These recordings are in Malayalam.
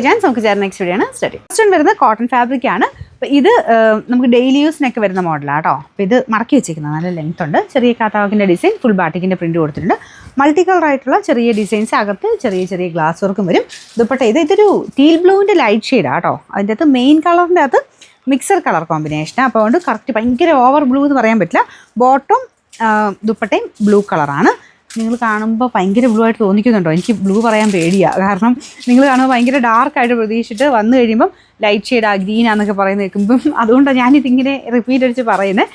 ചാൻസ് നമുക്ക് ചേർന്ന നെക്സ്റ്റ് വീഡിയോ ആണ് സ്റ്റഡി. ഫസ്റ്റ് വരുന്നത് കോട്ടൺ ഫാബ്രിക് ആണ്. അപ്പോൾ ഇത് നമുക്ക് ഡെയിലി യൂസിനൊക്കെ വരുന്ന മോഡലാണ് കേട്ടോ. അപ്പോൾ ഇത് മടക്കി വെച്ചിരിക്കുന്നത് നല്ല ലെങ്ത് ഉണ്ട്. ചെറിയ കാത്താവാക്കിൻ്റെ ഡിസൈൻ, ഫുൾ ബാട്ടിക്കിൻ്റെ പ്രിൻറ്റ് കൊടുത്തിട്ടുണ്ട്. മൾട്ടി കളർ ആയിട്ടുള്ള ചെറിയ ഡിസൈൻസ്, അകത്ത് ചെറിയ ചെറിയ ഗ്ലാസ് വർക്കും വരും. ദുപ്പട്ട ഇതൊരു ടീൽ ബ്ലൂവിൻ്റെ ലൈറ്റ് ഷെയ്ഡാണ് കേട്ടോ. അതിൻ്റെ അകത്ത് മെയിൻ കളറിൻ്റെ അകത്ത് മിക്സർ കളർ കോമ്പിനേഷനാണ്. അപ്പോൾ അതുകൊണ്ട് കറക്റ്റ് ഭയങ്കര ഓവർ ബ്ലൂ എന്ന് പറയാൻ പറ്റില്ല. ബോട്ടം ദുപ്പട്ടയും ബ്ലൂ കളറാണ്. നിങ്ങൾ കാണുമ്പോൾ ഭയങ്കര ബ്ലൂ ആയിട്ട് തോന്നിക്കുന്നുണ്ടോ? എനിക്ക് ബ്ലൂ പറയാൻ പേടിയാണ്. കാരണം നിങ്ങൾ കാണുമ്പോൾ ഭയങ്കര ഡാർക്കായിട്ട് പ്രതീക്ഷിച്ചിട്ട് വന്നു കഴിയുമ്പം ലൈറ്റ് ഷെയ്ഡാ ഗ്രീനാന്നൊക്കെ പറയുന്നത് കേൾക്കുമ്പം അതുകൊണ്ടാണ് ഞാനിതിങ്ങനെ റിപ്പീറ്റ് അടിച്ച് പറയുന്നത്.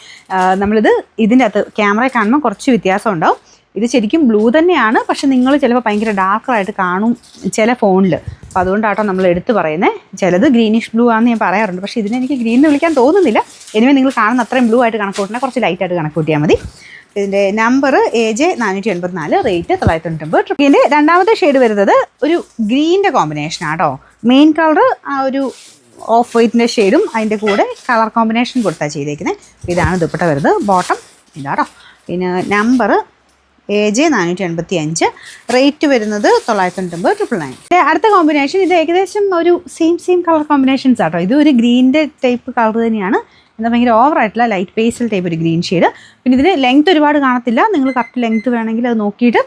നമ്മളിത് ഇതിൻ്റെ അകത്ത് ക്യാമറ കാണുമ്പോൾ കുറച്ച് വ്യത്യാസം ഉണ്ടാവും. ഇത് ശരിക്കും ബ്ലൂ തന്നെയാണ്, പക്ഷെ നിങ്ങൾ ചിലപ്പോൾ ഭയങ്കര ഡാർക്കായിട്ട് കാണും ചില ഫോണിൽ. അപ്പോൾ അതുകൊണ്ടാട്ടോ നമ്മൾ എടുത്ത് പറയുന്നത്. ചിലത് ഗ്രീനിഷ് ബ്ലൂ ആണെന്ന് ഞാൻ പറയാറുണ്ട്, പക്ഷേ ഇതിനെനിക്ക് ഗ്രീൻ എന്ന് വിളിക്കാൻ തോന്നുന്നില്ല. എനിവേ നിങ്ങൾ കാണുന്ന അത്രയും ബ്ലൂ ആയിട്ട് കണക്ക് കൂട്ടണം, കുറച്ച് ലൈറ്റായിട്ട് കണക്ക് കൂട്ടിയാൽ മതി. ഇതിൻ്റെ നമ്പർ AJ 484, റേറ്റ് 990. ഇതിൻ്റെ രണ്ടാമത്തെ ഷെയ്ഡ് വരുന്നത് ഒരു ഗ്രീൻ്റെ കോമ്പിനേഷനാണ് കേട്ടോ. മെയിൻ കളർ ആ ഒരു ഓഫ് വൈറ്റിൻ്റെ ഷെയ്ഡും അതിൻ്റെ കൂടെ കളർ കോമ്പിനേഷൻ കൊടുത്താണ് ചെയ്തേക്കുന്നത്. ഇതാണ് ദുപ്പട്ട വരുന്നത്. ബോട്ടം ഇതാട്ടോ. പിന്നെ നമ്പർ AJ 485, റേറ്റ് വരുന്നത് 990. അടുത്ത കോമ്പിനേഷൻ ഇത് ഏകദേശം ഒരു സെയിം കളർ കോമ്പിനേഷൻസ് ആട്ടോ. ഇത് ഒരു ഗ്രീൻ്റെ ടൈപ്പ് കളർ തന്നെയാണ്, എന്നാൽ ഭയങ്കര ഓവറായിട്ടുള്ള ലൈറ്റ് പേസ്റ്റൽ ടൈപ്പ് ഒരു ഗ്രീൻ ഷെയ്ഡ്. പിന്നെ ഇതിന് ലെങ്ത് ഒരുപാട് കാണത്തില്ല. നിങ്ങൾ കറക്റ്റ് ലെങ്ത് വേണമെങ്കിൽ അത് നോക്കിയിട്ട്,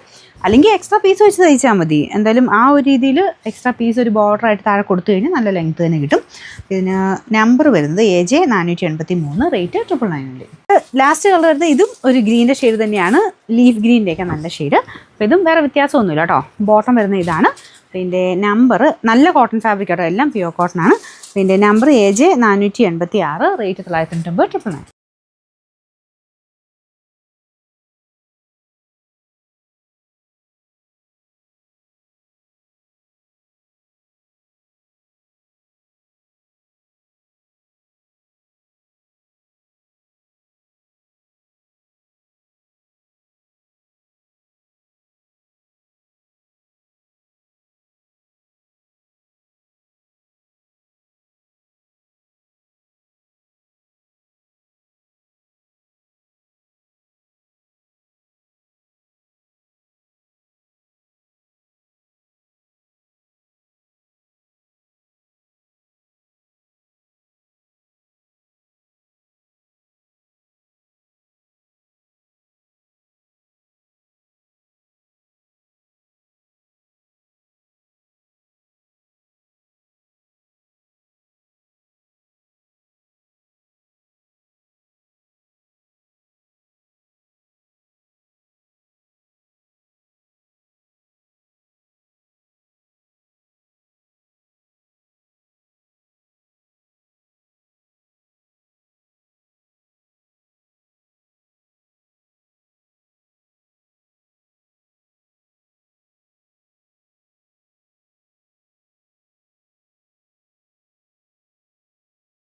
അല്ലെങ്കിൽ എക്സ്ട്രാ പീസ് വെച്ച് തയ്ച്ചാൽ മതി. എന്തായാലും ആ ഒരു രീതിയിൽ എക്സ്ട്രാ പീസ് ഒരു ബോർഡറായിട്ട് താഴെ കൊടുത്തു കഴിഞ്ഞാൽ നല്ല ലെങ്ത് തന്നെ കിട്ടും. ഇതിന് നമ്പർ വരുന്നത് AJ 483, റേറ്റ് 999. ലാസ്റ്റ് കളർ വരുന്നത് ഇതും ഒരു ഗ്രീൻ്റെ ഷെയ്ഡ് തന്നെയാണ്, ലീഫ് ഗ്രീൻ്റെയൊക്കെ നല്ല ഷെയ്ഡ്. അപ്പോൾ ഇതും വേറെ വ്യത്യാസമൊന്നുമില്ല കേട്ടോ. ബോട്ടം വരുന്നത് ഇതാണ്. പിന്നെ നമ്പർ നല്ല കോട്ടൺ ഫാബ്രിക് കേട്ടോ, എല്ലാം പ്യുവർ കോട്ടൺ ആണ്. പിന്നെ നമ്പർ AJ 486, റേറ്റ് 999.